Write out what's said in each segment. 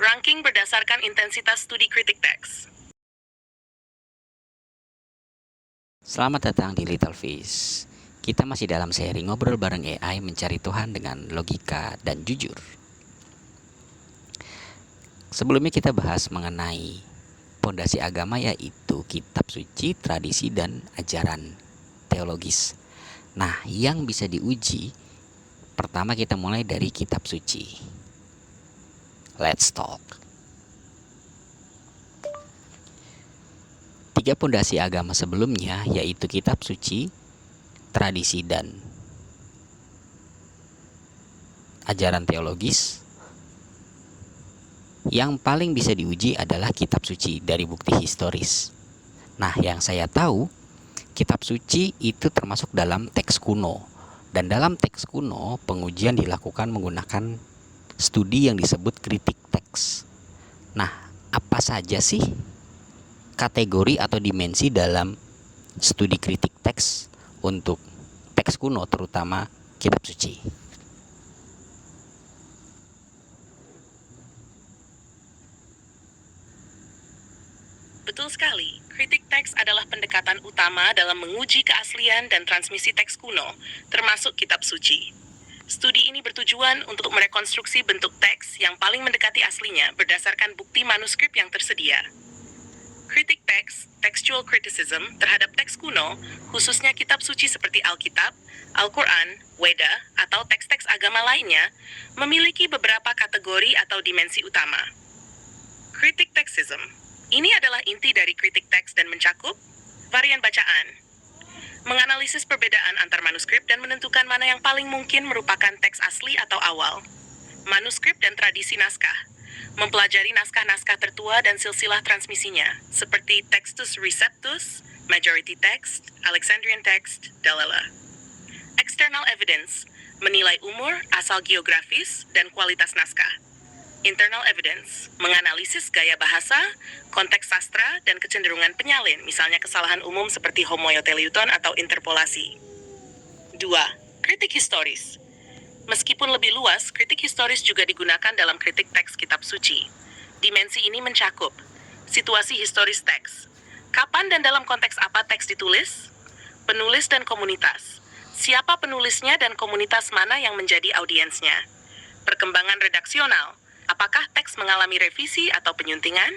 Ranking berdasarkan intensitas studi kritik teks. Selamat datang di Little Fish. Kita masih dalam seri ngobrol bareng AI mencari Tuhan dengan logika dan jujur. Sebelumnya kita bahas mengenai pondasi agama, yaitu kitab suci, tradisi, dan ajaran teologis. Nah, yang bisa diuji, pertama kita mulai dari kitab suci. Let's talk. 3 pondasi agama sebelumnya, yaitu kitab suci, tradisi, dan ajaran teologis. Yang paling bisa diuji adalah kitab suci dari bukti historis. Nah, yang saya tahu, kitab suci itu termasuk dalam teks kuno. Dan dalam teks kuno, pengujian dilakukan menggunakan studi yang disebut kritik teks. Nah, apa saja sih kategori atau dimensi dalam studi kritik teks untuk teks kuno, terutama kitab suci? Betul sekali, kritik teks adalah pendekatan utama dalam menguji keaslian dan transmisi teks kuno, termasuk kitab suci. Studi ini bertujuan untuk merekonstruksi bentuk teks yang paling mendekati aslinya berdasarkan bukti manuskrip yang tersedia. Kritik teks, textual criticism, terhadap teks kuno, khususnya kitab suci seperti Alkitab, Al-Quran, Weda, atau teks-teks agama lainnya, memiliki beberapa kategori atau dimensi utama. Kritik teksism. Ini adalah inti dari kritik teks dan mencakup varian bacaan, menganalisis perbedaan antar manuskrip dan menentukan mana yang paling mungkin merupakan teks asli atau awal, manuskrip dan tradisi naskah, mempelajari naskah-naskah tertua dan silsilah transmisinya, seperti Textus Receptus, Majority Text, Alexandrian Text, dalala. External evidence, menilai umur, asal geografis, dan kualitas naskah. Internal evidence, menganalisis gaya bahasa, konteks sastra, dan kecenderungan penyalin, misalnya kesalahan umum seperti homoioteliuton atau interpolasi. 2. Kritik historis. Meskipun lebih luas, kritik historis juga digunakan dalam kritik teks kitab suci. Dimensi ini mencakup situasi historis teks, kapan dan dalam konteks apa teks ditulis, penulis dan komunitas, siapa penulisnya dan komunitas mana yang menjadi audiensnya, perkembangan redaksional, apakah teks mengalami revisi atau penyuntingan.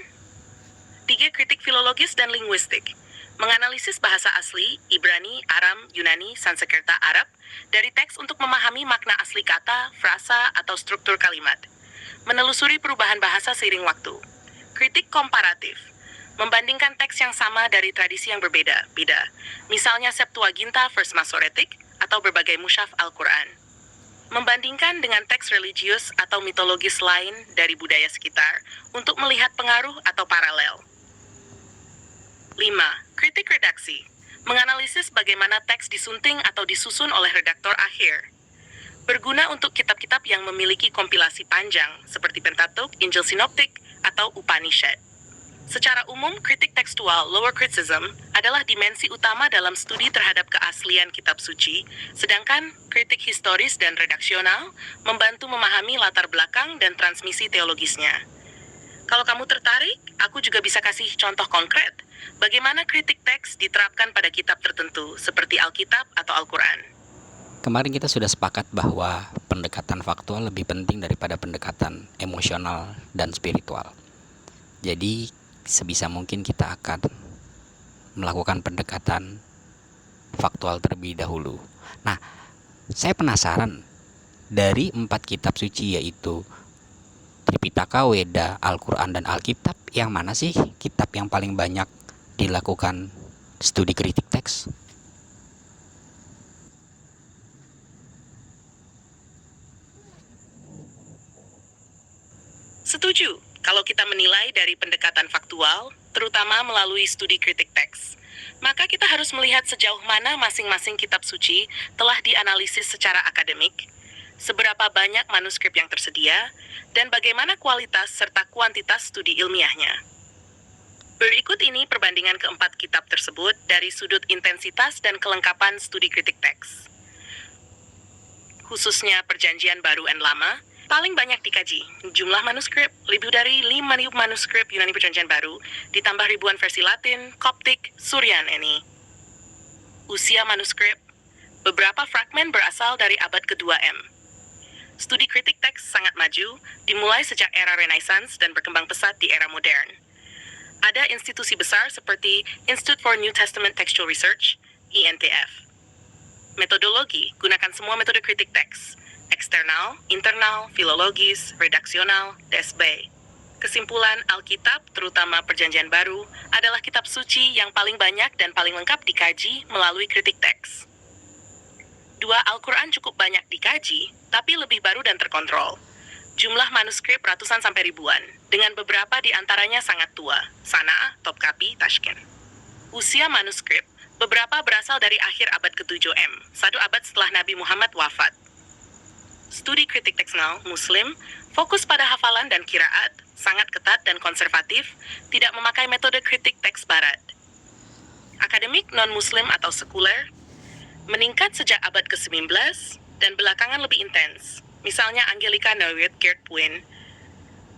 3. Kritik filologis dan linguistik. Menganalisis bahasa asli, Ibrani, Aram, Yunani, Sanskerta, Arab, dari teks untuk memahami makna asli kata, frasa, atau struktur kalimat. Menelusuri perubahan bahasa seiring waktu. Kritik komparatif. Membandingkan teks yang sama dari tradisi yang berbeda, misalnya Septuaginta versus Masoretik, atau berbagai mushaf Al-Quran. Membandingkan dengan teks religius atau mitologis lain dari budaya sekitar untuk melihat pengaruh atau paralel. 5. Kritik redaksi. Menganalisis bagaimana teks disunting atau disusun oleh redaktor akhir. Berguna untuk kitab-kitab yang memiliki kompilasi panjang, seperti Pentateuch, Injil Sinoptik, atau Upanishad. Secara umum, kritik tekstual, lower criticism, adalah dimensi utama dalam studi terhadap keaslian kitab suci, sedangkan kritik historis dan redaksional membantu memahami latar belakang dan transmisi teologisnya. Kalau kamu tertarik, aku juga bisa kasih contoh konkret bagaimana kritik teks diterapkan pada kitab tertentu seperti Alkitab atau Al-Quran. Kemarin kita sudah sepakat bahwa pendekatan faktual lebih penting daripada pendekatan emosional dan spiritual. Jadi sebisa mungkin kita akan melakukan pendekatan faktual terlebih dahulu. Nah, saya penasaran, dari 4 kitab suci yaitu Tripitaka, Weda, Al-Quran, dan Alkitab, yang mana sih kitab yang paling banyak dilakukan studi kritik teks? Setuju, kalau kita menilai dari pendekatan faktual, terutama melalui studi kritik teks, maka kita harus melihat sejauh mana masing-masing kitab suci telah dianalisis secara akademik, seberapa banyak manuskrip yang tersedia, dan bagaimana kualitas serta kuantitas studi ilmiahnya. Berikut ini perbandingan keempat kitab tersebut dari sudut intensitas dan kelengkapan studi kritik teks. Khususnya Perjanjian Baru dan Lama, Paling banyak dikaji, jumlah manuskrip, lebih dari 5.000 manuskrip Yunani Perjanjian Baru, ditambah ribuan versi Latin, Koptik, Suryani. Usia manuskrip, beberapa fragmen berasal dari abad kedua M. Studi kritik teks sangat maju, dimulai sejak era Renaissance dan berkembang pesat di era modern. Ada institusi besar seperti Institute for New Testament Textual Research, INTF. Metodologi, gunakan semua metode kritik teks, eksternal, internal, filologis, redaksional, DSB. Kesimpulan, Alkitab, terutama Perjanjian Baru, adalah kitab suci yang paling banyak dan paling lengkap dikaji melalui kritik teks. 2. Al-Quran cukup banyak dikaji, tapi lebih baru dan terkontrol. Jumlah manuskrip ratusan sampai ribuan, dengan beberapa di antaranya sangat tua, Sana'ah, Topkapi, Tashkent. Usia manuskrip, beberapa berasal dari akhir abad ke-7 M, 1 abad setelah Nabi Muhammad wafat. Studi kritik tekstual Muslim fokus pada hafalan dan qiraat, sangat ketat dan konservatif, tidak memakai metode kritik teks Barat. Akademik non-Muslim atau sekuler meningkat sejak abad ke-19 dan belakangan lebih intens. Misalnya Angelika Neuwirth Geert Puin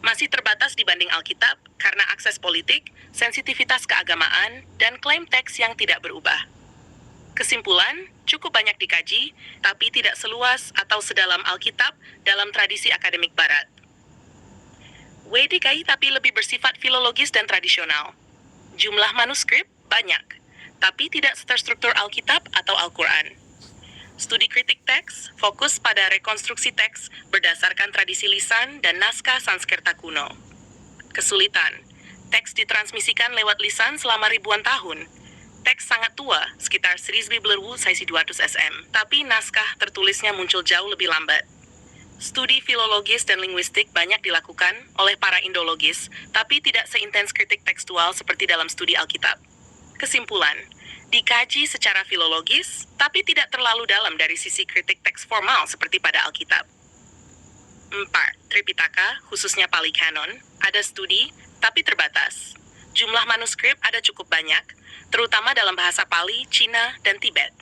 masih terbatas dibanding Alkitab karena akses politik, sensitivitas keagamaan, dan klaim teks yang tidak berubah. Kesimpulan, cukup banyak dikaji, tapi tidak seluas atau sedalam Alkitab dalam tradisi akademik Barat. WDKI tapi lebih bersifat filologis dan tradisional. Jumlah manuskrip banyak, tapi tidak terstruktur Alkitab atau Al-Quran. Studi kritik teks fokus pada rekonstruksi teks berdasarkan tradisi lisan dan naskah Sanskerta kuno. Kesulitan, teks ditransmisikan lewat lisan selama ribuan tahun. Teks sangat tua, sekitar 1000 saisi 200 sm, tapi naskah tertulisnya muncul jauh lebih lambat. Studi filologis dan linguistik banyak dilakukan oleh para Indologis, tapi tidak seintens kritik tekstual seperti dalam studi Alkitab. Kesimpulan, dikaji secara filologis, tapi tidak terlalu dalam dari sisi kritik teks formal seperti pada Alkitab. 4. Tripitaka, khususnya Pali Canon, ada studi, tapi terbatas. Jumlah manuskrip ada cukup banyak, terutama dalam bahasa Pali, Cina, dan Tibet.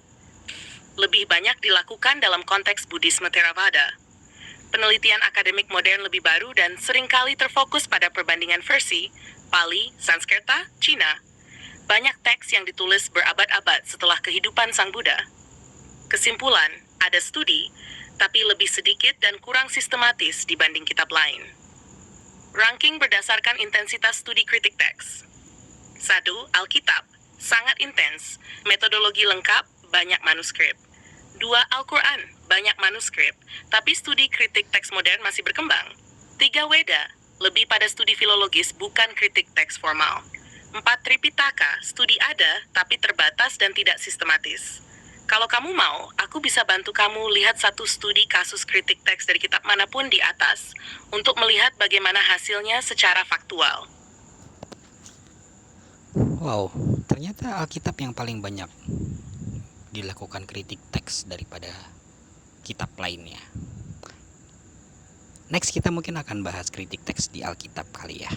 Lebih banyak dilakukan dalam konteks Buddhisme Theravada. Penelitian akademik modern lebih baru dan seringkali terfokus pada perbandingan versi, Pali, Sanskerta, Cina. Banyak teks yang ditulis berabad-abad setelah kehidupan Sang Buddha. Kesimpulan, ada studi, tapi lebih sedikit dan kurang sistematis dibanding kitab lain. Ranking berdasarkan intensitas studi kritik teks. 1. Alkitab, sangat intens, metodologi lengkap, banyak manuskrip. 2. Al-Quran, banyak manuskrip, tapi studi kritik teks modern masih berkembang. 3. Weda, lebih pada studi filologis bukan kritik teks formal. 4. Tripitaka, studi ada, tapi terbatas dan tidak sistematis. Kalau kamu mau, aku bisa bantu kamu lihat satu studi kasus kritik teks dari kitab manapun di atas, untuk melihat bagaimana hasilnya secara faktual. Wow, ternyata Alkitab yang paling banyak dilakukan kritik teks daripada kitab lainnya. Next kita mungkin akan bahas kritik teks di Alkitab kali ya.